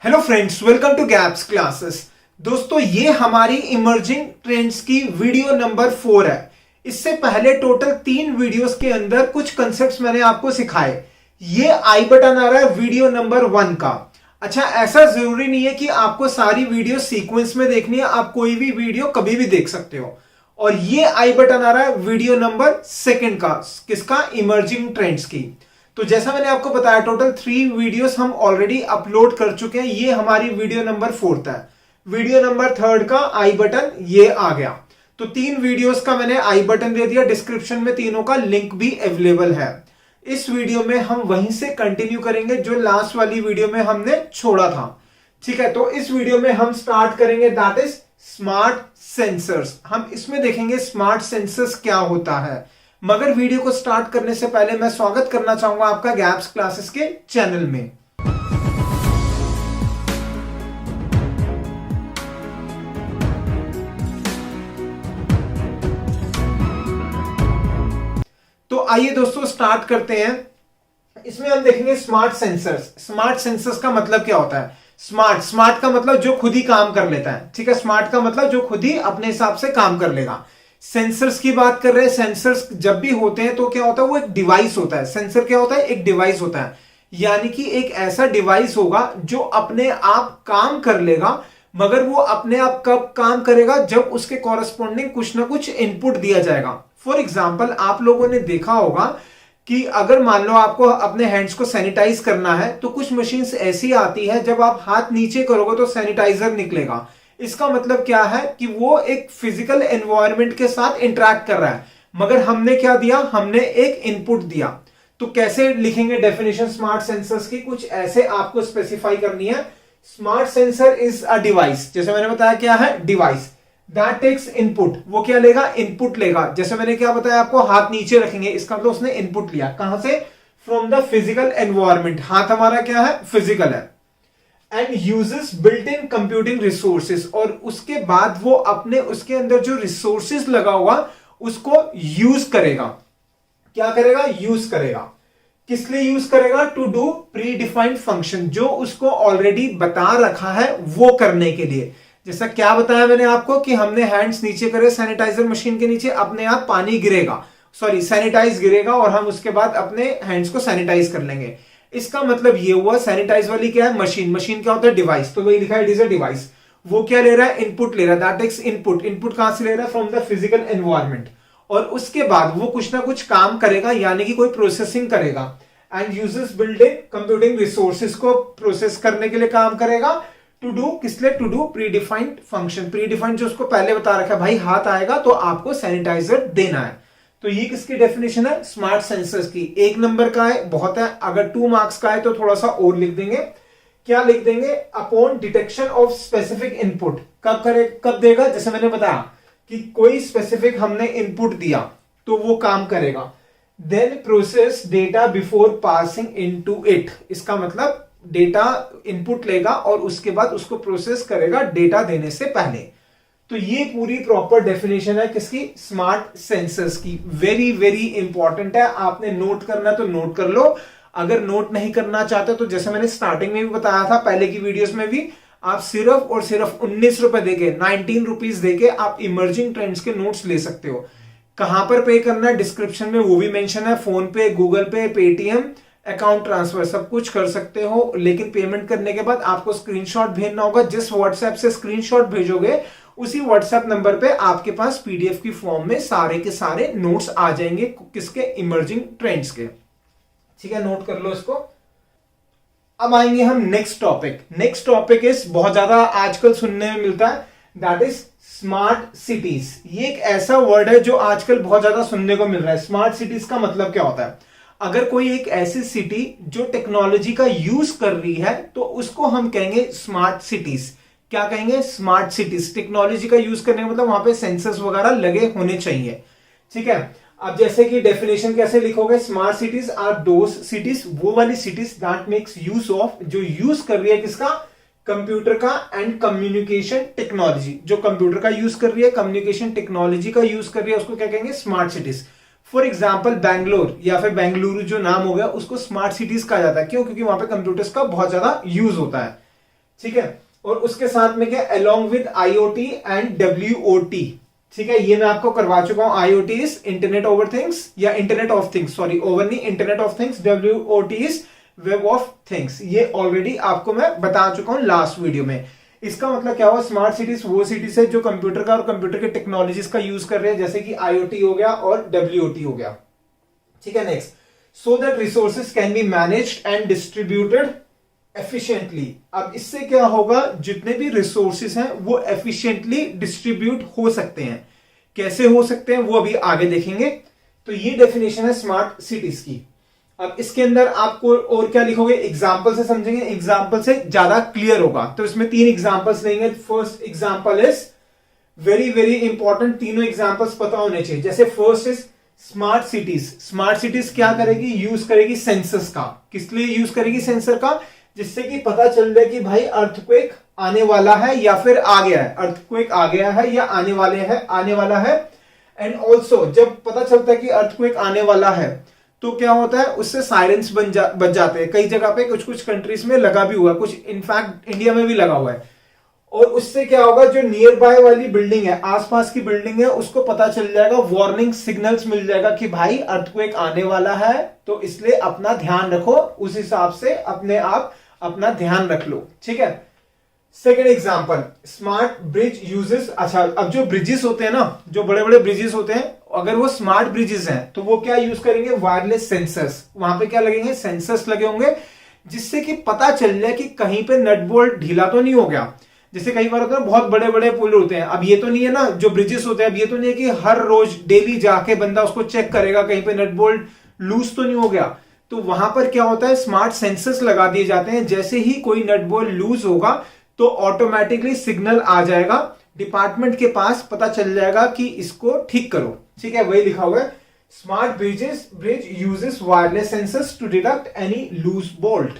Hello friends, welcome to gaps classes. दोस्तों, ये हमारी इमर्जिंग ट्रेंड्स की वीडियो नंबर 4 है। इससे पहले टोटल 3 वीडियोस के अंदर कुछ कंसेप्ट्स मैंने आपको सिखाए। ये आई बटन आ रहा है वीडियो नंबर 1 का। अच्छा, ऐसा जरूरी नहीं है कि आपको सारी वीडियो सीक्वेंस में देखनी है, आप कोई भी वीडियो कभी भी देख सकते हो। और ये आई बटन आ रहा है वीडियो नंबर 2 का, किसका? इमर्जिंग ट्रेंड्स की। तो जैसा मैंने आपको बताया, टोटल 3 वीडियोस हम ऑलरेडी अपलोड कर चुके हैं। ये हमारी वीडियो नंबर 4 है। वीडियो नंबर 3 का आई बटन ये आ गया। तो 3 वीडियोस का मैंने आई बटन दे दिया, डिस्क्रिप्शन में तीनों का लिंक भी अवेलेबल है। इस वीडियो में हम वहीं से कंटिन्यू करेंगे जो लास्ट वाली वीडियो में हमने छोड़ा था। ठीक है, तो इस वीडियो में हम स्टार्ट करेंगे, दैट इज स्मार्ट सेंसर्स। हम इसमें देखेंगे स्मार्ट सेंसर्स क्या होता है। मगर वीडियो को स्टार्ट करने से पहले मैं स्वागत करना चाहूंगा आपका गैप्स क्लासेस के चैनल में। तो आइए दोस्तों स्टार्ट करते हैं। इसमें हम देखेंगे स्मार्ट सेंसर्स। स्मार्ट सेंसर्स का मतलब क्या होता है? स्मार्ट का मतलब जो खुद ही काम कर लेता है। ठीक है, स्मार्ट का मतलब जो खुद ही अपने हिसाब से काम कर लेगा। सेंसर्स की बात कर रहे हैं। सेंसर्स जब भी होते हैं तो क्या होता है, वो एक डिवाइस होता है। सेंसर क्या होता है? एक डिवाइस होता है, यानी कि एक ऐसा डिवाइस होगा जो अपने आप काम कर लेगा। मगर वो अपने आप कब काम करेगा? जब उसके कॉरेस्पॉन्डिंग कुछ ना कुछ इनपुट दिया जाएगा। फॉर एग्जाम्पल, आप लोगों ने देखा होगा कि अगर मान लो आपको अपने हैंड्स को सैनिटाइज करना है तो कुछ मशीन्स ऐसी आती है, जब आप हाथ नीचे करोगे तो सैनिटाइजर निकलेगा। इसका मतलब क्या है कि वो एक फिजिकल एनवायरनमेंट के साथ इंटरैक्ट कर रहा है। मगर हमने क्या दिया? हमने एक इनपुट दिया। तो कैसे लिखेंगे डेफिनेशन स्मार्ट सेंसर्स की? कुछ ऐसे आपको स्पेसिफाई करनी है। Smart sensor is a device, जैसे मैंने बताया क्या है? Device that takes input. वो क्या लेगा? इनपुट लेगा। जैसे मैंने क्या बताया आपको, हाथ नीचे रखेंगे, इसका मतलब उसने इनपुट लिया। कहां से? From the physical environment. हाथ हमारा क्या है? फिजिकल है। And uses built in computing resources. और उसके बाद वो अपने उसके अंदर जो रिसोर्सेज लगा हुआ उसको यूज करेगा। क्या करेगा? यूज करेगा। किस लिए यूज करेगा? To do predefined function, जो उसको ऑलरेडी बता रखा है वो करने के लिए। जैसा क्या बताया मैंने आपको कि हमने हैंड्स नीचे करे सैनिटाइजर मशीन के नीचे, अपने आप पानी गिरेगा, सॉरी सैनिटाइज गिरेगा, और हम उसके बाद अपने हैंड्स को सैनिटाइज कर लेंगे। इसका मतलब ये हुआ, सैनिटाइज वाली क्या है? मशीन। मशीन क्या होता है? डिवाइस। तो वही लिखा है, इट इज अ डिवाइस। वो क्या ले रहा है? इनपुट ले रहा है, दैट टेक्स इनपुट। इनपुट कहां से ले रहा है? From the physical environment. और उसके बाद वो कुछ ना कुछ काम करेगा, यानी कि कोई प्रोसेसिंग करेगा। And uses building computing resources को प्रोसेस करने के लिए काम करेगा। टू डू किस लिए? To do predefined function. Predefined जो उसको पहले बता रखा है, भाई हाथ आएगा तो आपको सैनिटाइजर देना है। तो ये किसकी डेफिनेशन है? स्मार्ट सेंसर्स की। 1 नंबर का है, बहुत है। अगर 2 मार्क्स का है तो थोड़ा सा और लिख देंगे। क्या लिख देंगे? Upon detection of specific input. कब देगा? जैसे मैंने बताया कि कोई स्पेसिफिक हमने इनपुट दिया तो वो काम करेगा। Then process data before passing into it. इसका मतलब डेटा इनपुट लेगा और उसके बाद उसको प्रोसेस करेगा डेटा देने से पहले। तो ये पूरी प्रॉपर डेफिनेशन है किसकी? स्मार्ट सेंसर्स की। वेरी वेरी इंपॉर्टेंट है। आपने नोट करना तो नोट कर लो। अगर नोट नहीं करना चाहते तो जैसे मैंने स्टार्टिंग में भी बताया था, पहले की वीडियोस में भी, आप सिर्फ और सिर्फ 19 रुपए देके, 19 रुपीज देके आप इमर्जिंग ट्रेंड्स के नोट्स ले सकते हो। कहां पर पे करना है? डिस्क्रिप्शन में वो भी मेंशन है। फोन पे, गूगल पे, पेटीएम, अकाउंट ट्रांसफर सब कुछ कर सकते हो। लेकिन पेमेंट करने के बाद आपको स्क्रीनशॉट भेजना होगा। जिस व्हाट्सएप से स्क्रीनशॉट भेजोगे उसी व्हाट्सएप नंबर पे आपके पास पीडीएफ की फॉर्म में सारे के सारे नोट्स आ जाएंगे, किसके? इमर्जिंग ट्रेंड्स के। ठीक है, नोट कर लो इसको। अब आएंगे हम next topic. Next topic is बहुत ज्यादा आजकल सुनने में मिलता है, दैट इज स्मार्ट सिटीज। ये एक ऐसा वर्ड है जो आजकल बहुत ज्यादा सुनने को मिल रहा है। स्मार्ट सिटीज का मतलब क्या होता है? अगर कोई एक ऐसी सिटी जो टेक्नोलॉजी का यूज कर रही है तो उसको हम कहेंगे स्मार्ट सिटीज। क्या कहेंगे? Smart cities. टेक्नोलॉजी का यूज करने का मतलब वहां पे सेंसर्स वगैरह लगे होने चाहिए। ठीक है, अब जैसे कि डेफिनेशन कैसे लिखोगे? Smart cities are those cities, वो वाली cities that makes use of, जो यूज कर रही है किसका? कंप्यूटर का एंड कम्युनिकेशन टेक्नोलॉजी। जो कंप्यूटर का यूज कर रही है, कम्युनिकेशन टेक्नोलॉजी का यूज कर रही है, उसको क्या कहेंगे? Smart cities. For example Bangalore या फिर बेंगलुरु जो नाम हो गया, उसको स्मार्ट सिटीज कहा जाता है। क्यों? क्योंकि वहां पे कंप्यूटर्स का बहुत ज्यादा यूज होता है। ठीक है। और उसके साथ में क्या, along with IoT and WOT, ठीक है, ये मैं आपको करवा चुका हूं। IoT is internet over things या internet of things, sorry over नहीं, internet of things. WOT is web of things, ये ऑलरेडी आपको मैं बता चुका हूं लास्ट वीडियो में। इसका मतलब क्या हुआ, स्मार्ट सिटीज वो सिटीज है जो कंप्यूटर का और कंप्यूटर के टेक्नोलॉजीज का यूज कर रहे हैं, जैसे कि IoT हो गया और WOT हो गया, ठीक है। Next, so that resources can be managed and distributed efficiently. अब इससे क्या होगा, जितने भी रिसोर्सेज हैं वो एफिशिएंटली डिस्ट्रीब्यूट हो सकते हैं। कैसे हो सकते हैं वो अभी आगे देखेंगे। तो ये डेफिनेशन है स्मार्ट सिटीज की। अब इसके अंदर आपको और क्या लिखोगे, एग्जाम्पल से समझेंगे, एग्जाम्पल से ज्यादा क्लियर होगा। तो इसमें 3 एग्जाम्पल्स लेंगे। First example is very very important, तीनों एग्जाम्पल्स पता होने चाहिए। जैसे first is smart cities. Smart cities क्या करेगी, यूज करेगी सेंसर्स का। किस लिए यूज करेगी सेंसर का, जिससे कि पता चल जाए कि भाई अर्थक्वेक आने वाला है या फिर आ गया है, अर्थक्वेक आ गया है या आने वाला है। एंड ऑल्सो जब पता चलता है कि अर्थक्वेक आने वाला है तो क्या होता है, उससे साइरेंस बच जाते हैं। कई जगह पे कुछ कुछ कंट्रीज में लगा भी हुआ है, कुछ इनफैक्ट इंडिया में भी लगा हुआ है। और उससे क्या होगा, जो नियर बाय वाली बिल्डिंग है, आसपास की बिल्डिंग है, उसको पता चल जाएगा, वार्निंग सिग्नल्स मिल जाएगा कि भाई अर्थक्वेक आने वाला है, तो इसलिए अपना ध्यान रखो। उस हिसाब से अपने आप अपना ध्यान रख लो, ठीक है। Second example, smart bridge uses. अच्छा, अब जो ब्रिजेस होते हैं ना, जो बड़े बड़े ब्रिजेस होते हैं, अगर वो स्मार्ट ब्रिजेस हैं तो वो क्या यूज करेंगे, वायरलेस सेंसर्स। वहां पे क्या लगेंगे, सेंसर्स लगे होंगे, जिससे कि पता चल जाए कि कहीं पे नट बोल्ट ढीला तो नहीं हो गया। जैसे कई बार होता है बहुत बड़े बड़े पुल होते हैं, अब ये तो नहीं है ना, जो ब्रिजेस होते हैं, अब ये तो नहीं है कि हर रोज डेली जाके बंदा उसको चेक करेगा कहीं पे नट बोल्ट लूज तो नहीं हो गया। तो वहां पर क्या होता है, स्मार्ट सेंसर्स लगा दिए जाते हैं। जैसे ही कोई नट बोल्ट लूज होगा तो ऑटोमेटिकली सिग्नल आ जाएगा डिपार्टमेंट के पास, पता चल जाएगा कि इसको ठीक करो, ठीक है। वही लिखा हुआ है, smart bridge uses wireless sensors to detect any loose bolt,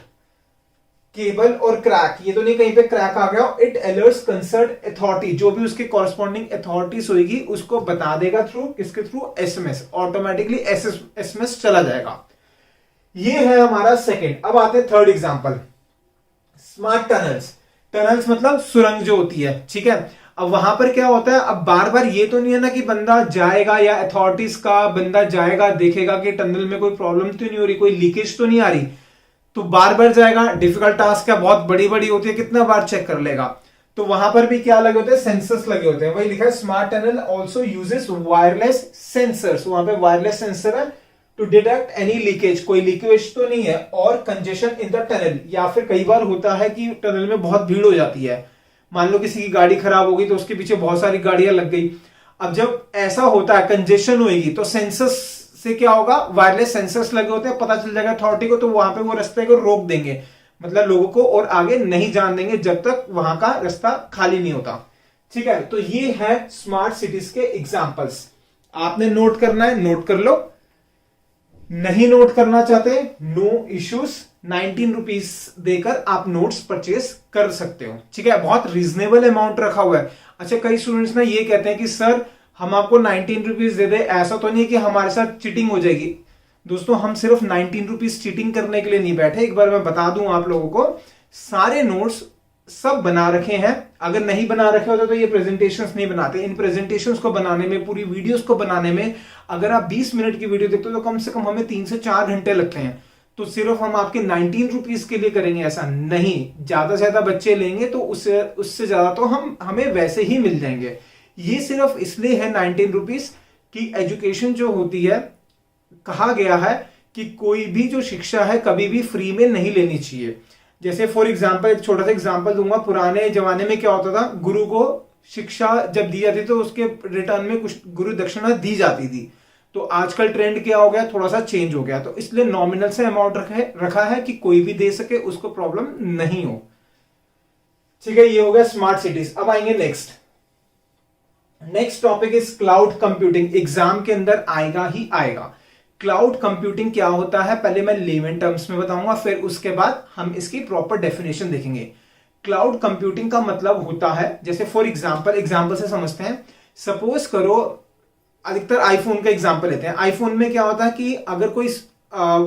cable और क्रैक। ये तो नहीं कहीं पे क्रैक आ गया, इट अलर्ट्स कंसर्न अथॉरिटी, जो भी उसके कॉरस्पॉन्डिंग अथॉरिटीज होगी उसको बता देगा थ्रू किसके थ्रू, SMS, ऑटोमेटिकली SMS चला जाएगा। ये है हमारा सेकंड। अब आते हैं third example, smart tunnels. Tunnels मतलब सुरंग जो होती है, ठीक है। अब वहां पर क्या होता है, अब बार बार ये तो नहीं है ना कि बंदा जाएगा या अथॉरिटीज का बंदा जाएगा, देखेगा कि टनल में कोई प्रॉब्लम तो नहीं हो रही, कोई लीकेज तो नहीं आ रही, तो बार बार जाएगा, डिफिकल्ट टास्क है, बहुत बड़ी बड़ी होती है, कितना बार चेक कर लेगा। तो वहां पर भी क्या लगे होते हैं, सेंसर्स लगे होते हैं। वही लिखा है, smart tunnel also uses wireless sensors. वहां पे वायरलेस सेंसर है टू डिटेक्ट एनी लीकेज, कोई लीकेज तो नहीं है, और कंजेशन इन द टनल। या फिर कई बार होता है कि टनल में बहुत भीड़ हो जाती है, मान लो किसी की गाड़ी खराब हो गई तो उसके पीछे बहुत सारी गाड़ियां लग गई। अब जब ऐसा होता है, कंजेशन होगी, तो सेंसर्स से क्या होगा, वायरलेस सेंसर्स लगे होते हैं, पता चल जाएगा अथॉरिटी को, तो वहां पे वो रास्ते को रोक देंगे, मतलब लोगों को और आगे नहीं जान देंगे जब तक वहां का रास्ता खाली नहीं होता, ठीक है। तो ये है स्मार्ट सिटीज के एग्जांपल्स। आपने नोट करना है, नोट कर लो, नहीं नोट करना चाहते, नो इश्यूज, 19 रुपीज देकर आप नोट्स परचेज कर सकते हो, ठीक है। बहुत रीजनेबल अमाउंट रखा हुआ है। अच्छा, कई स्टूडेंट्स ना ये कहते हैं कि सर हम आपको 19 रुपीज दे दे, ऐसा तो नहीं है कि हमारे साथ चीटिंग हो जाएगी। दोस्तों, हम सिर्फ 19 रुपीज चीटिंग करने के लिए नहीं बैठे। एक बार मैं बता दूं आप लोगों को, सारे नोट्स सब बना रखे हैं। अगर नहीं बना रखे होते तो ये प्रेजेंटेशंस नहीं बनाते। इन प्रेजेंटेशंस को बनाने में, पूरी वीडियोस को बनाने में, अगर आप 20 मिनट की वीडियो देखते हो तो कम से कम हमें 3 से 4 घंटे लगते हैं। तो सिर्फ हम आपके 19 रुपीज के लिए करेंगे ऐसा नहीं, ज्यादा से ज्यादा बच्चे लेंगे तो उससे ज्यादा तो हमें वैसे ही मिल जाएंगे। ये सिर्फ इसलिए है 19 रुपीज की एजुकेशन जो होती है, कहा गया है कि कोई भी जो शिक्षा है कभी भी फ्री में नहीं लेनी चाहिए। जैसे फॉर एग्जाम्पल, एक छोटा सा एग्जाम्पल दूंगा। पुराने जमाने में क्या होता था, गुरु को शिक्षा जब दी जाती तो उसके रिटर्न में कुछ गुरु दक्षिणा दी जाती थी। तो आजकल ट्रेंड क्या हो गया, थोड़ा सा चेंज हो गया, तो इसलिए नॉमिनल से अमाउंट रखा है कि कोई भी दे सके, उसको प्रॉब्लम नहीं हो, ठीक है। ये हो गया स्मार्ट सिटीज। अब आएंगे next topic is cloud computing. Exam के अंदर आएगा ही आएगा। क्लाउड कंप्यूटिंग क्या होता है, पहले मैं लेमन टर्म्स में बताऊंगा, फिर उसके बाद हम इसकी प्रॉपर डेफिनेशन देखेंगे। क्लाउड कंप्यूटिंग का मतलब होता है, जैसे फॉर एग्जांपल से समझते हैं। सपोज करो, अधिकतर आईफोन का एग्जांपल लेते हैं। आईफोन में क्या होता है कि अगर कोई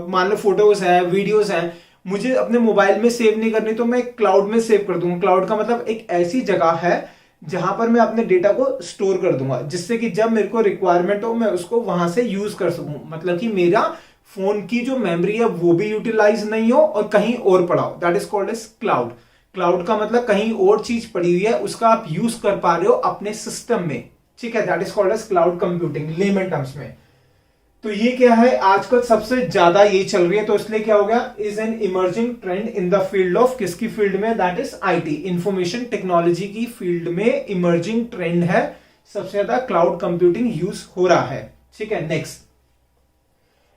मान लो फोटोज है, वीडियोज हैं, मुझे अपने मोबाइल में सेव नहीं करनी तो मैं क्लाउड में सेव कर दूंगा। क्लाउड का मतलब एक ऐसी जगह है जहां पर मैं अपने डेटा को स्टोर कर दूंगा, जिससे कि जब मेरे को रिक्वायरमेंट हो मैं उसको वहां से यूज कर सकूं। मतलब कि मेरा फोन की जो मेमोरी है वो भी यूटिलाइज नहीं हो और कहीं और पड़ा हो, that is called as cloud. Cloud का मतलब कहीं और चीज पड़ी हुई है, उसका आप यूज कर पा रहे हो अपने सिस्टम में, ठीक है, that is called as cloud computing layman terms में। तो ये क्या है, आजकल सबसे ज्यादा ये चल रही है, तो इसलिए क्या हो गया, is an emerging trend in the field of, किसकी फील्ड में, that is IT, information technology की फील्ड में इमर्जिंग ट्रेंड है, सबसे ज्यादा क्लाउड कंप्यूटिंग यूज हो रहा है, ठीक है। Next,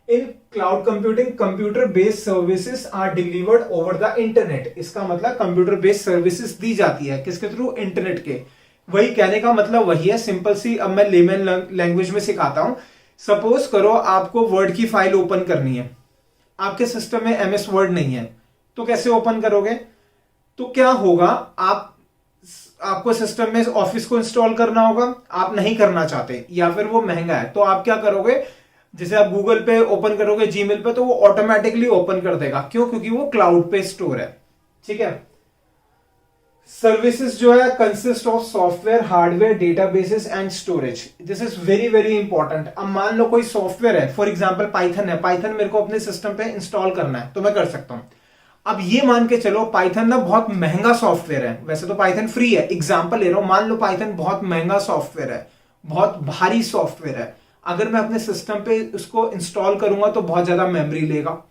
in cloud computing computer based services are delivered over the internet. इसका मतलब कंप्यूटर बेस्ड सर्विसेज दी जाती है किसके थ्रू, इंटरनेट के। वही कहने का मतलब वही है, सिंपल सी अब मैं लेमन लैंग्वेज में सिखाता हूं। सपोज करो आपको वर्ड की फाइल ओपन करनी है, आपके सिस्टम में एमएस वर्ड नहीं है, तो कैसे ओपन करोगे? तो क्या होगा, आपको सिस्टम में ऑफिस को इंस्टॉल करना होगा, आप नहीं करना चाहते या फिर वो महंगा है, तो आप क्या करोगे, जैसे आप गूगल पे ओपन करोगे, जीमेल पे, तो वो ऑटोमेटिकली ओपन कर देगा। क्यों? क्योंकि वो क्लाउड पे स्टोर है, ठीक है। सर्विसेज जो है consist of software, hardware, databases and storage. This is very very important. अब मान लो कोई सॉफ्टवेयर है, फॉर एग्जांपल पाइथन है, पाइथन मेरे को अपने सिस्टम पे इंस्टॉल करना है तो मैं कर सकता हूं। अब ये मान के चलो पाइथन ना बहुत महंगा सॉफ्टवेयर है, वैसे तो पाइथन फ्री है, एग्जांपल ले रहा हूं, मान लो पाइथन बहुत महंगा सॉफ्टवेयर है, बहुत भारी सॉफ्टवेयर है। अगर मैं अपने सिस्टम पे उसको इंस्टॉल करूंगा तो बहुत ज्यादा मेमोरी लेगा।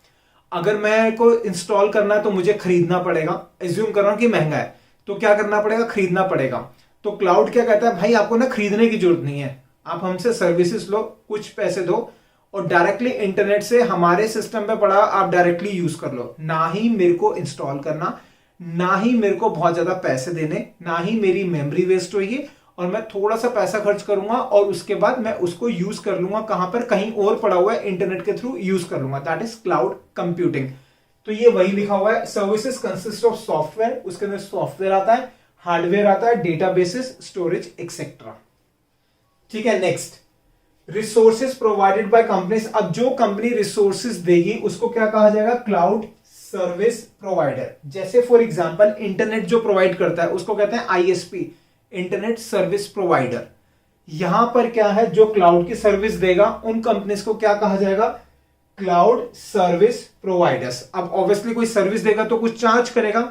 अगर मैं को इंस्टॉल करना है तो मुझे खरीदना पड़ेगा, एज्यूम कर रहा हूं कि महंगा है, तो क्या करना पड़ेगा, खरीदना पड़ेगा। तो क्लाउड क्या कहता है, भाई आपको ना खरीदने की जरूरत नहीं है, आप हमसे सर्विसेज लो, कुछ पैसे दो और डायरेक्टली इंटरनेट से हमारे सिस्टम पे पड़ा आप डायरेक्टली यूज कर लो। ना ही मेरे को इंस्टॉल करना, ना ही मेरे को बहुत ज्यादा पैसे देने, ना ही मेरी मेमोरी वेस्ट होगी, और मैं थोड़ा सा पैसा खर्च करूंगा और उसके बाद मैं उसको यूज कर लूंगा कहां पर, कहीं और पड़ा हुआ है, इंटरनेट के थ्रू यूज कर लूंगा, दैट इज क्लाउड कंप्यूटिंग। तो ये वही लिखा हुआ है, सर्विसेज कंसिस्ट ऑफ सॉफ्टवेयर, उसके अंदर सॉफ्टवेयर आता है, हार्डवेयर आता है, डेटाबेसेस, स्टोरेज एक्सेट्रा, ठीक है। Next, resources provided by companies. अब जो कंपनी रिसोर्सेज देगी उसको क्या कहा जाएगा, क्लाउड सर्विस प्रोवाइडर। जैसे फॉर एग्जांपल इंटरनेट जो प्रोवाइड करता है उसको कहते हैं आईएसपी, इंटरनेट सर्विस प्रोवाइडर। यहां पर क्या है, जो क्लाउड की सर्विस देगा उन कंपनीज को क्या कहा जाएगा, क्लाउड सर्विस प्रोवाइडर्स। अब ऑब्वियसली कोई सर्विस देगा तो कुछ चार्ज करेगा,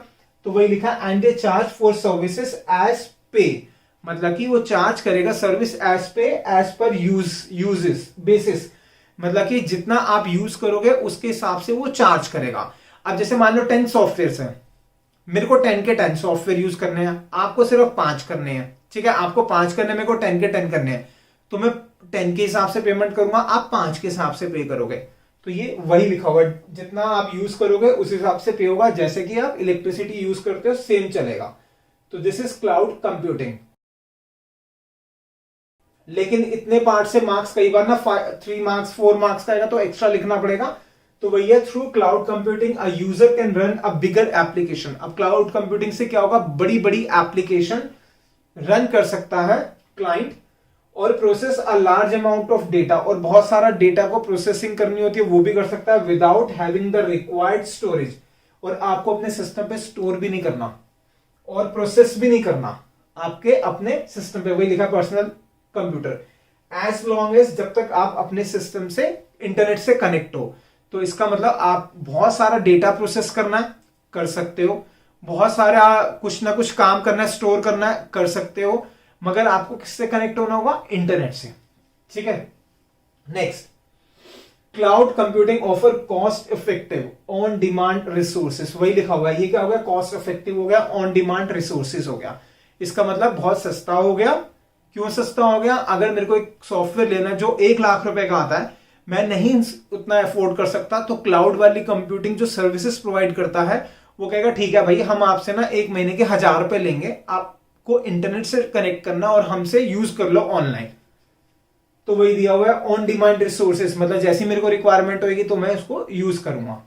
तो वही लिखा and they charge for services as pay, मतलब कि वो चार्ज करेगा service as pay, as per uses basis, मतलब कि जितना आप यूज करोगे उसके हिसाब से वो चार्ज करेगा। अब जैसे मान लो 10 सॉफ्टवेयर हैं, मेरे को 10 के 10 सॉफ्टवेयर यूज करने हैं, आपको सिर्फ 5 करने हैं, ठीक है, आपको 5 करने, मेरे को 10 के 10 करने हैं, तो मैं 10 के हिसाब से पेमेंट करूंगा, आप 5 के हिसाब से पे करोगे। तो ये वही लिखा हुआ है, जितना आप यूज करोगे उस हिसाब से पे होगा, जैसे कि आप इलेक्ट्रिसिटी यूज करते हो सेम चलेगा। तो दिस इज क्लाउड कंप्यूटिंग। लेकिन इतने पार्ट से मार्क्स कई बार ना 3 मार्क्स 4 मार्क्स का आएगा तो एक्स्ट्रा लिखना पड़ेगा। तो वही है, through cloud computing a user can run a bigger application. अब क्लाउड कंप्यूटिंग से क्या होगा, बड़ी बड़ी एप्लीकेशन रन कर सकता है क्लाइंट, और process a large amount of data, और बहुत सारा डेटा को प्रोसेसिंग करनी होती है वो भी कर सकता है, without having the required storage. और आपको अपने सिस्टम पे स्टोर भी नहीं करना और प्रोसेस भी नहीं करना आपके अपने सिस्टम पे, वही लिखा personal computer, as long as, जब तक आप अपने सिस्टम से इंटरनेट से कनेक्ट हो। तो इसका मतलब आप बहुत सारा डेटा प्रोसेस करना है, कर सकते हो, बहुत सारा कुछ ना कुछ काम करना है, स्टोर करना है, कर सकते हो, मगर आपको किससे कनेक्ट होना होगा, इंटरनेट से, ठीक है। Next, cloud computing offer cost effective on demand resources. वही लिखा हुआ है, ये क्या हो गया, कॉस्ट इफेक्टिव हो गया, ऑन डिमांड रिसोर्सेस हो गया। इसका मतलब बहुत सस्ता हो गया। क्यों सस्ता हो गया, अगर मेरे को एक सॉफ्टवेयर लेना है जो 1 लाख रुपए का आता है, मैं नहीं उतना अफोर्ड कर सकता, तो क्लाउड वाली कंप्यूटिंग जो सर्विसेज प्रोवाइड करता है वो कहेगा ठीक है भाई, हम आपसे ना 1 महीने के 1000 रुपए लेंगे, आपको इंटरनेट से कनेक्ट करना और हमसे यूज कर लो ऑनलाइन। तो वही दिया हुआ है, ऑन डिमांड रिसोर्सेज, मतलब जैसी मेरे को रिक्वायरमेंट होगी तो मैं उसको यूज करूंगा।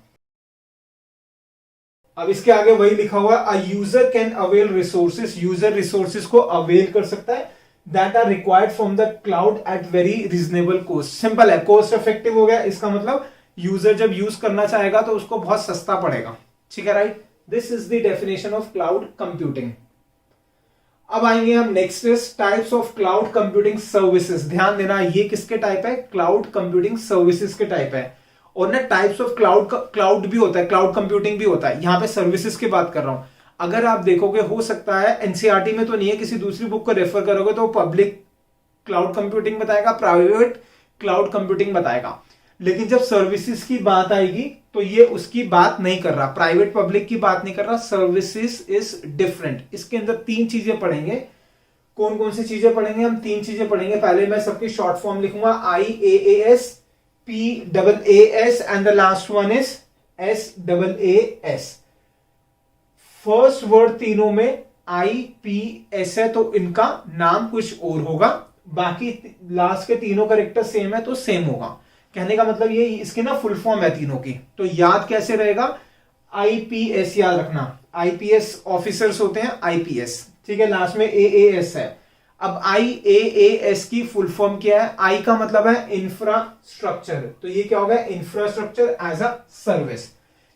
अब इसके आगे वही लिखा हुआ है, a user can avail resources, user resources को अवेल कर सकता है, that are required from the cloud at very reasonable cost. Simple है, कॉस्ट इफेक्टिव हो गया, इसका मतलब यूजर जब यूज करना चाहेगा तो उसको बहुत सस्ता पड़ेगा, ठीक है, right. This is the definition of cloud computing. अब आएंगे हम next is types of cloud computing services. ध्यान देना, ये किसके टाइप है? क्लाउड कंप्यूटिंग सर्विसेज के टाइप है। और ना टाइप्स ऑफ क्लाउड भी होता है, क्लाउड कंप्यूटिंग भी होता है। यहां पे सर्विसेज की बात कर रहा हूं। अगर आप देखोगे, हो सकता है एनसीईआरटी में तो नहीं है, किसी दूसरी बुक को रेफर करोगे तो पब्लिक क्लाउड कंप्यूटिंग बताएगा, प्राइवेट क्लाउड कंप्यूटिंग बताएगा। लेकिन जब सर्विसेज की बात आएगी तो ये उसकी बात नहीं कर रहा, प्राइवेट पब्लिक की बात नहीं कर रहा, सर्विसेज इज डिफरेंट। इसके अंदर 3 चीजें पढ़ेंगे। कौन कौन सी चीजें पढ़ेंगे? हम 3 चीजें पढ़ेंगे। पहले मैं सबकी शॉर्ट फॉर्म लिखूंगा, IaaS, PaaS and the last one is SaaS। First word तीनों में IPS है तो इनका नाम कुछ और होगा, बाकी लास्ट के तीनों कैरेक्टर सेम है तो सेम होगा। कहने का मतलब ये इसकी ना फुल फॉर्म है तीनों की, तो याद कैसे रहेगा? IPS याद रखना, IPS ऑफिसर्स होते हैं, IPS, ठीक है। लास्ट में AAS है। अब IaaS की फुल फॉर्म क्या है? I का मतलब है इंफ्रास्ट्रक्चर, तो ये क्या होगा? Infrastructure as a service.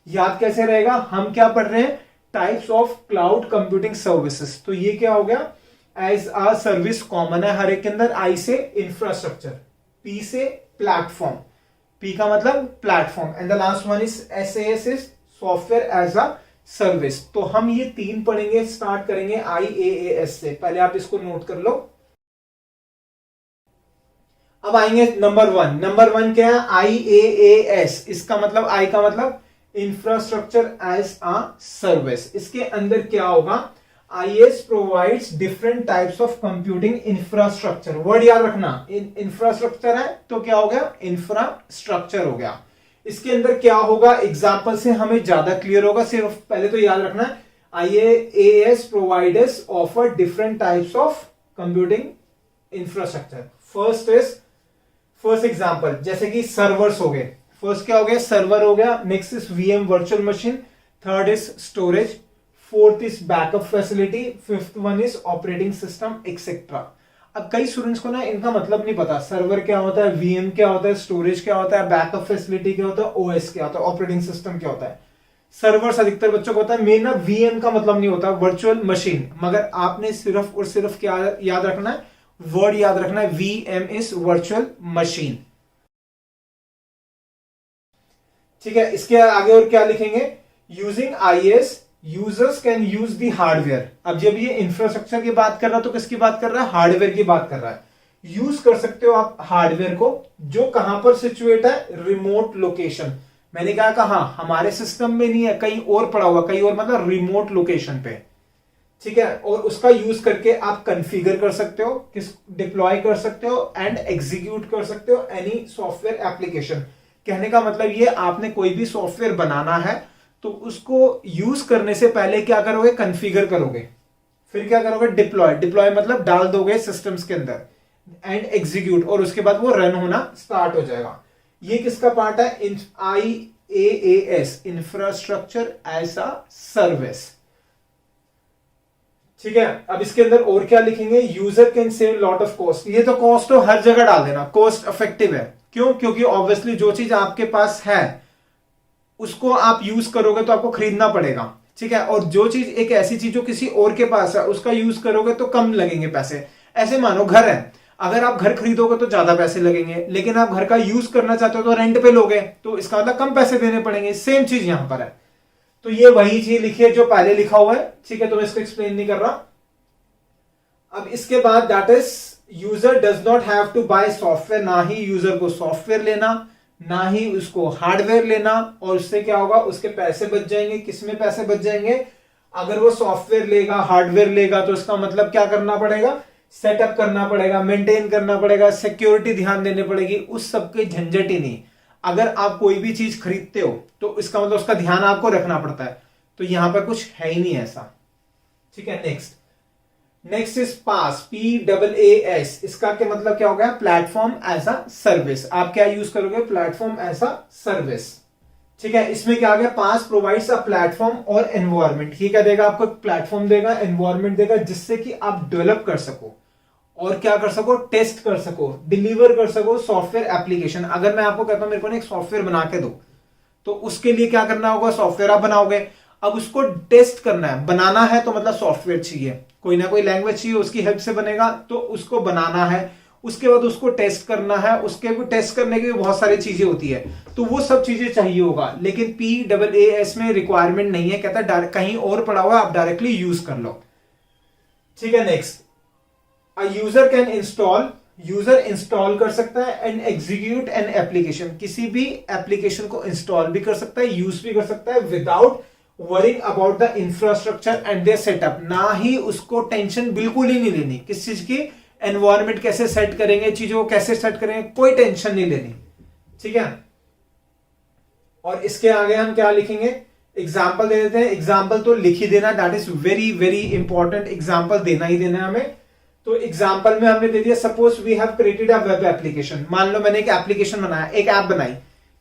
याद कैसे रहेगा? हम क्या पढ़ रहे हैं? Types of cloud computing services. तो ये क्या हो गया? एज अ सर्विस कॉमन है हर एक के अंदर। I से इंफ्रास्ट्रक्चर, P से प्लेटफॉर्म, P का मतलब platform, and the last one is SaaS is software as a service. तो हम ये 3 पढ़ेंगे, स्टार्ट करेंगे IaaS से। पहले आप इसको नोट कर लो। अब आएंगे नंबर 1। नंबर 1 क्या है? IaaS। इसका मतलब, I का मतलब इंफ्रास्ट्रक्चर एज अ सर्विस। इसके अंदर क्या होगा? IaaS provides different types of computing infrastructure। Word याद रखना, इंफ्रास्ट्रक्चर है तो क्या हो गया? इंफ्रास्ट्रक्चर हो गया। इसके अंदर क्या होगा? एग्जाम्पल से हमें ज्यादा क्लियर होगा। सिर्फ पहले तो याद रखना है, IaaS providers offer different types of computing infrastructure। First example जैसे कि सर्वर्स हो गए। फर्स्ट क्या हो गया? सर्वर हो गया। Next is VM virtual machine. Third is storage. Fourth is backup facility. Fifth one is operating system etcetera. अब कई स्टूडेंट्स को ना इनका मतलब नहीं पता, सर्वर क्या होता है, VM क्या होता है, स्टोरेज क्या होता है, बैकअप फैसिलिटी क्या होता है, OS क्या होता है, ऑपरेटिंग सिस्टम क्या होता है। सर्वर्स अधिकतर बच्चों को होता है, मेन ना VM का मतलब नहीं होता, वर्चुअल मशीन। मगर आपने सिर्फ और सिर्फ क्या याद रखना है? वर्ड याद रखना है, VM इज वर्चुअल मशीन। ठीक है, इसके आगे और क्या लिखेंगे? Using IaaS users can use the hardware. अब जब ये इंफ्रास्ट्रक्चर की बात कर रहा है तो किसकी बात कर रहा है? हार्डवेयर की बात कर रहा है। यूज कर सकते हो आप हार्डवेयर को, जो कहां पर सिचुएट है? Remote location. मैंने कहा हमारे सिस्टम में नहीं है, कहीं और पड़ा हुआ, कहीं और मतलब रिमोट लोकेशन पे। ठीक है, और उसका यूज करके आप कॉन्फ़िगर कर सकते हो, डिप्लॉय कर सकते हो एंड एग्जीक्यूट कर सकते हो एनी सॉफ्टवेयर एप्लीकेशन। कहने का मतलब ये, आपने कोई भी सॉफ्टवेयर बनाना है तो उसको यूज करने से पहले क्या करोगे? कॉन्फ़िगर करोगे, फिर क्या करोगे? डिप्लॉय मतलब डाल दोगे सिस्टम्स के अंदर, एंड एग्जीक्यूट, और उसके बाद वो रन होना स्टार्ट हो जाएगा। ये किसका पार्ट है? IaaS, infrastructure as a service. ठीक है, अब इसके अंदर और क्या लिखेंगे? User can save lot of cost. ये तो कॉस्ट तो हर जगह डाल देना, कॉस्ट इफेक्टिव है। क्यों? क्योंकि ऑब्वियसली जो चीज आपके पास है उसको आप यूज करोगे तो आपको खरीदना पड़ेगा। ठीक है, और जो चीज एक ऐसी चीज जो किसी और के पास है उसका यूज करोगे तो कम लगेंगे पैसे। ऐसे मानो घर है, अगर आप घर खरीदोगे तो ज्यादा पैसे लगेंगे, लेकिन आप घर का यूज करना चाहते हो तो रेंट पे लोगे, तो इसका मतलब कम पैसे देने पड़ेंगे। सेम चीज यहां पर है। तो ये वही चीज लिखी है जो पहले लिखा हुआ है। ठीक है, तो मैं इसको एक्सप्लेन नहीं कर रहा। अब इसके बाद that is user does not have to buy software. ना ही यूजर को सॉफ्टवेयर लेना, ना ही उसको हार्डवेयर लेना, और उससे क्या होगा? उसके पैसे बच जाएंगे। किसमें पैसे बच जाएंगे? अगर वो सॉफ्टवेयर लेगा, हार्डवेयर लेगा, तो इसका मतलब क्या करना पड़ेगा? सेटअप करना पड़ेगा, मेंटेन करना पड़ेगा, सिक्योरिटी ध्यान देनी पड़ेगी। उस सब के झंझट ही नहीं। अगर आप कोई भी चीज खरीदते हो तो इसका मतलब उसका ध्यान आपको रखना पड़ता है। तो यहां पर कुछ है ही नहीं ऐसा। ठीक है, नेक्स्ट इज पास, PaaS। इसका क्या मतलब क्या हो गया? Platform as a service. आप क्या यूज करोगे? Platform as a service. ठीक है, इसमें क्या आ गया? पास प्रोवाइड्स अ प्लेटफॉर्म और एनवायरमेंट। ये क्या देगा? आपको प्लेटफॉर्म देगा, एनवायरमेंट देगा, जिससे कि आप डेवलप कर सको और क्या कर सको? टेस्ट कर सको, डिलीवर कर सको सॉफ्टवेयर एप्लीकेशन। अगर मैं आपको कहता हूं मेरे को ना एक सॉफ्टवेयर बना के दो, तो उसके लिए क्या करना होगा? सॉफ्टवेयर आप बनाओगे। अब उसको टेस्ट करना है, बनाना है तो मतलब सॉफ्टवेयर चाहिए, कोई ना कोई लैंग्वेज चाहिए, उसकी हेल्प से बनेगा, तो उसको बनाना है, उसके बाद उसको टेस्ट करना है, उसके भी टेस्ट करने की भी बहुत सारी चीजें होती है, तो वो सब चीजें चाहिए होगा। लेकिन PAAS में रिक्वायरमेंट नहीं है, कहता है कहीं और पड़ा हुआ आप डायरेक्टली यूज कर लो। ठीक है, next, a user can install, user install कर सकता है एंड एग्जीक्यूट एन एप्लीकेशन, किसी भी एप्लीकेशन को इंस्टॉल भी कर सकता है, यूज भी कर सकता है without worrying about the infrastructure and their setup, ना ही उसको टेंशन बिल्कुल ही नहीं लेनी किस चीज की, एनवायरमेंट कैसे सेट करेंगे, चीजों को कैसे सेट करेंगे, कोई टेंशन नहीं लेनी। ठीक है, और इसके आगे हम क्या लिखेंगे, एग्जाम्पल दे देते हैं। एग्जाम्पल तो लिख ही देना, that is very very important, example देना ही देना हमें। तो एग्जाम्पल में हमने दे दिया, suppose we have created a web application, मान लो मैंने एक एप्लीकेशन बनाया, एक ऐप बनाई,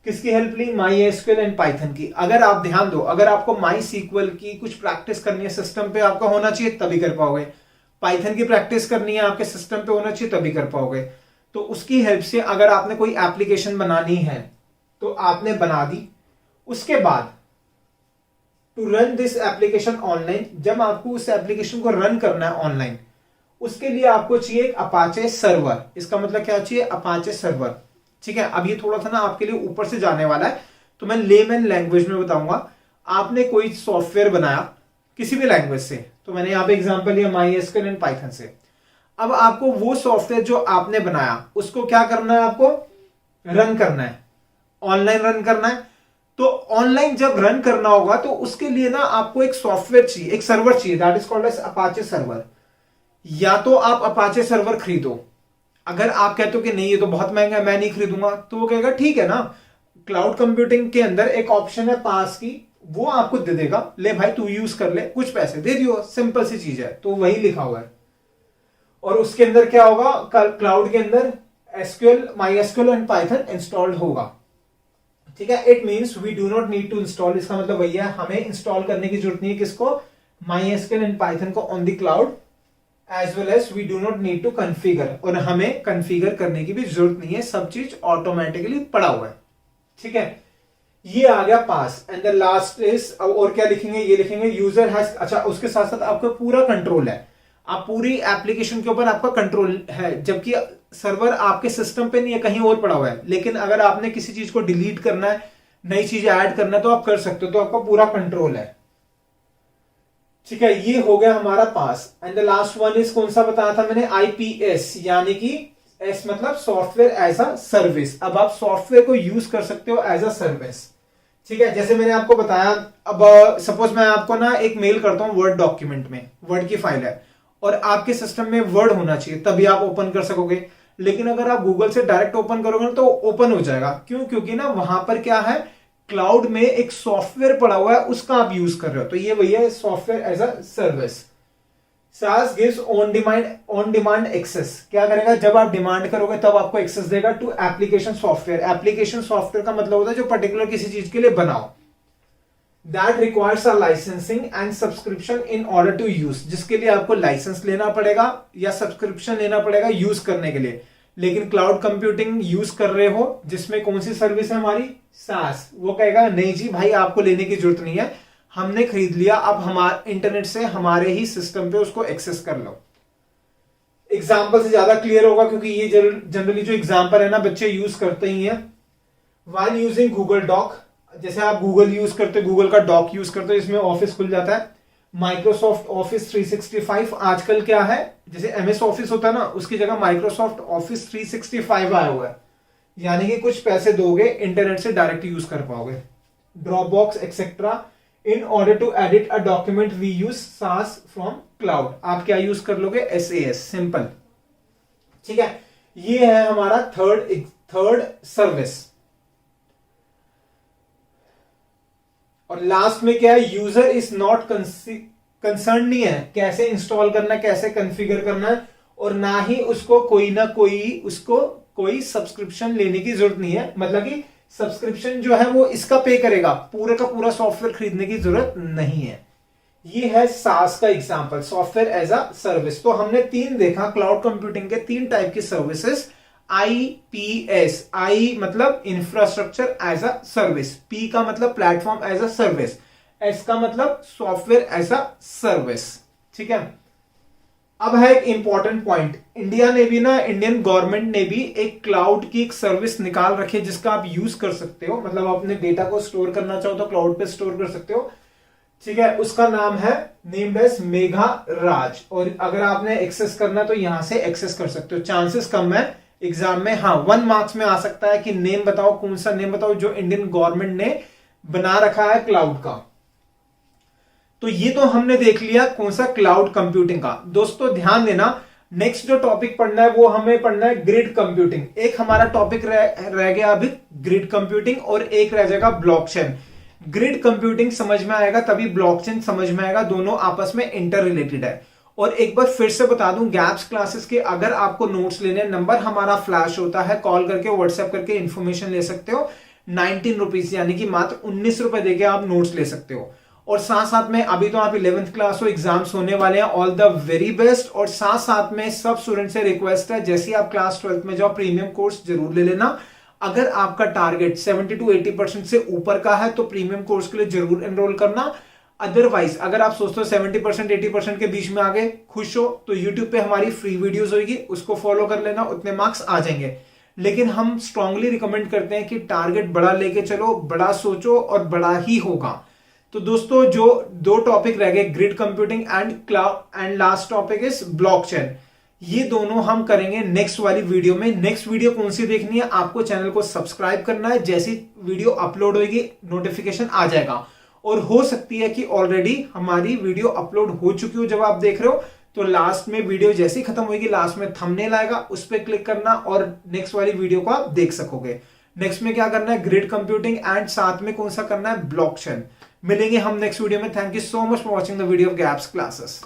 किसकी हेल्प ली, MySQL एंड पाइथन की। अगर आप ध्यान दो, अगर आपको MySQL की कुछ प्रैक्टिस करनी है, सिस्टम पे आपका होना चाहिए तभी कर पाओगे, पाइथन की प्रैक्टिस करनी है आपके सिस्टम पे होना चाहिए तभी कर पाओगे। तो उसकी हेल्प से अगर आपने कोई एप्लीकेशन बनानी है तो आपने बना दी, उसके बाद to run this application online, जब आपको उस एप्लीकेशन को रन करना है ऑनलाइन, उसके लिए आपको चाहिए एक अपाचे सर्वर। इसका मतलब क्या चाहिए, अपाचे सर्वर। ठीक है, अब ये थोड़ा सा ना आपके लिए ऊपर से जाने वाला है, तो मैं लेमैन लैंग्वेज में बताऊंगा। आपने कोई सॉफ्टवेयर बनाया किसी भी लैंग्वेज से, तो मैंने यहां पे एग्जांपल लिया MySQL एंड पाइथन से। अब आपको वो सॉफ्टवेयर जो आपने बनाया उसको क्या करना है, आपको रन करना है, ऑनलाइन रन करना है। तो ऑनलाइन जब रन करना होगा तो उसके लिए ना आपको एक सॉफ्टवेयर चाहिए, एक सर्वर चाहिए, that is called as Apache server. या तो आप अपाचे सर्वर खरीदो, अगर आप कहते हो कि नहीं ये तो बहुत महंगा है मैं नहीं खरीदूंगा, तो वो कहेगा ठीक है ना, क्लाउड कंप्यूटिंग के अंदर एक ऑप्शन है पास की, वो आपको दे देगा, ले भाई तू यूज कर ले, कुछ पैसे दे दियो, सिंपल सी चीज है। तो वही लिखा हुआ है, और उसके अंदर क्या होगा, क्लाउड के अंदर SQL, MySQL and Python installed होगा। ठीक है, it means we do not need to install, इसका मतलब भैया हमें इंस्टॉल करने की जरूरत नहीं है किसको, MySQL एंड पाइथन को on the cloud, as well as we do not need to configure, और हमें कन्फिगर करने की भी जरूरत नहीं है, सब चीज ऑटोमेटिकली पड़ा हुआ है। ठीक है, ये आ गया पास। एंड द लास्ट इज, अब और क्या लिखेंगे, ये लिखेंगे यूजर हैज, अच्छा उसके साथ साथ आपका पूरा कंट्रोल है, आप पूरी एप्लीकेशन के ऊपर आपका कंट्रोल है, जबकि सर्वर आपके सिस्टम पे नहीं है, कहीं और पड़ा हुआ है। लेकिन अगर आपने किसी चीज को डिलीट करना है, नई चीज ऐड करना है, तो आप कर सकते हो, तो आपका पूरा कंट्रोल है। ठीक है, ये हो गया हमारा पास। And the last one is, कौन सा बताया था मैंने, IPS, यानी कि एस मतलब सॉफ्टवेयर एज अ सर्विस। अब आप सॉफ्टवेयर को यूज कर सकते हो एज अ सर्विस। ठीक है, जैसे मैंने आपको बताया, अब सपोज मैं आपको ना एक मेल करता हूं वर्ड डॉक्यूमेंट में, वर्ड की फाइल है, और आपके सिस्टम में वर्ड होना चाहिए तभी आप ओपन कर सकोगे। लेकिन अगर आप गूगल से डायरेक्ट ओपन करोगे ना तो ओपन हो जाएगा, क्यों, क्योंकि ना वहां पर क्या है, क्लाउड में एक सॉफ्टवेयर पड़ा हुआ है, उसका आप यूज कर रहे हो, तो ये भैया software as a service. SaaS gives on demand access, क्या करेगा, जब आप डिमांड करोगे तब आपको एक्सेस देगा to application software. Application software का मतलब होता है जो पर्टिकुलर किसी चीज के लिए बनाओ, that requires a licensing and subscription in order to use, जिसके लिए आपको लाइसेंस लेना पड़ेगा या सब्सक्रिप्शन लेना पड़ेगा यूज करने के लिए। लेकिन क्लाउड कंप्यूटिंग यूज कर रहे हो जिसमें कौन सी सर्विस है हमारी, SaaS, वो कहेगा नहीं जी भाई आपको लेने की जरूरत नहीं है, हमने खरीद लिया, अब हमारे इंटरनेट से हमारे ही सिस्टम पे उसको एक्सेस कर लो। एग्जाम्पल से ज्यादा क्लियर होगा, क्योंकि ये जनरली जो एग्जाम्पल है ना बच्चे यूज करते ही हैं। व्हाइल यूजिंग गूगल डॉक, जैसे आप गूगल यूज करते हो, गूगल का डॉक यूज करते हो, इसमें ऑफिस खुल जाता है। माइक्रोसॉफ्ट ऑफिस 365 आजकल क्या है, जैसे MS ऑफिस होता है ना, उसकी जगह माइक्रोसॉफ्ट ऑफिस 365 आया हुआ है, यानी कि कुछ पैसे दोगे इंटरनेट से डायरेक्ट यूज कर पाओगे। Dropbox etcetera, in order to edit a document we use SaaS from cloud, आप क्या यूज कर लोगे, SAS, सिंपल। ठीक है, ये है हमारा थर्ड सर्विस। और लास्ट में क्या है, यूजर इज नॉट कंसर्न, नहीं है कैसे इंस्टॉल करना है, कैसे कॉन्फ़िगर करना है, और ना ही उसको कोई सब्सक्रिप्शन लेने की जरूरत नहीं है, मतलब कि सब्सक्रिप्शन जो है वो इसका पे करेगा, पूरे का पूरा सॉफ्टवेयर खरीदने की जरूरत नहीं है। ये है SaaS का example, software as a service. तो हमने 3 देखा क्लाउड कंप्यूटिंग के 3 टाइप की सर्विसेज। IPS, I मतलब infrastructure as a service, P का मतलब platform as a service, S का मतलब सॉफ्टवेयर एज अ सर्विस। ठीक है, अब है एक इंपॉर्टेंट पॉइंट, इंडिया ने भी ना, इंडियन गवर्नमेंट ने भी एक क्लाउड की एक सर्विस निकाल रखी है जिसका आप यूज कर सकते हो, मतलब अपने डेटा को स्टोर करना चाहो तो क्लाउड पे स्टोर कर सकते हो। ठीक है, उसका नाम है नेम्ड एज मेघा राज, और अगर आपने एक्सेस करना तो यहां से एक्सेस कर सकते हो। चांसेस कम है एग्जाम में, हाँ 1 मार्क्स में आ सकता है कि नेम बताओ, कौन सा नेम बताओ जो इंडियन गवर्नमेंट ने बना रखा है क्लाउड का। तो ये तो हमने देख लिया कौन सा, क्लाउड कंप्यूटिंग का। दोस्तों ध्यान देना, नेक्स्ट जो टॉपिक पढ़ना है वो हमें पढ़ना है ग्रिड कंप्यूटिंग। एक हमारा टॉपिक रह गया अभी ग्रिड कंप्यूटिंग, और एक रह जाएगा ब्लॉकचेन। ग्रिड कंप्यूटिंग समझ में आएगा तभी ब्लॉकचेन समझ में आएगा, दोनों आपस में इंटर रिलेटेड है। और एक बार फिर से बता दूं, गैप्स क्लासेस के अगर आपको नोट्स लेने, नंबर हमारा फ्लैश होता है, कॉल करके व्हाट्सएप करके इंफॉर्मेशन ले सकते हो। 19 रुपीज यानी कि मात्र 19 रुपए देके आप नोट्स ले सकते हो। और साथ साथ में अभी तो आप 11th क्लास हो, एग्जाम्स होने वाले हैं, ऑल द वेरी बेस्ट। और साथ साथ में सब स्टूडेंट से रिक्वेस्ट है, जैसे आप क्लास 12th में जाओ प्रीमियम कोर्स जरूर ले लेना। अगर आपका टारगेट 70 to 80% से ऊपर का है तो प्रीमियम कोर्स के लिए जरूर एनरोल करना। अदरवाइज अगर आप सोचते हो 70% 80% के बीच में आगे खुश हो, तो यूट्यूब पे हमारी फ्री वीडियोस होगी, उसको फॉलो कर लेना, उतने मार्क्स आ जाएंगे। लेकिन हम स्ट्रांगली रिकमेंड करते हैं कि टारगेट बड़ा लेके चलो, बड़ा सोचो और बड़ा ही होगा। तो दोस्तों जो 2 टॉपिक रह गए, grid computing and cloud, and last topic is blockchain, ये दोनों हम करेंगे नेक्स्ट वाली वीडियो में। नेक्स्ट वीडियो कौन सी देखनी है, आपको चैनल को सब्सक्राइब करना है, जैसी वीडियो अपलोड होगी नोटिफिकेशन आ जाएगा। और हो सकती है कि ऑलरेडी हमारी वीडियो अपलोड हो चुकी हो जब आप देख रहे हो, तो लास्ट में वीडियो जैसी खत्म होगी लास्ट में थंबनेल आएगा, उस पर क्लिक करना और नेक्स्ट वाली वीडियो को आप देख सकोगे। नेक्स्ट में क्या करना है, ग्रिड कंप्यूटिंग, एंड साथ में कौन सा करना है, ब्लॉकचेन। मिलेंगे हम नेक्स्ट वीडियो में। Thank you so much for watching the video of gaps classes.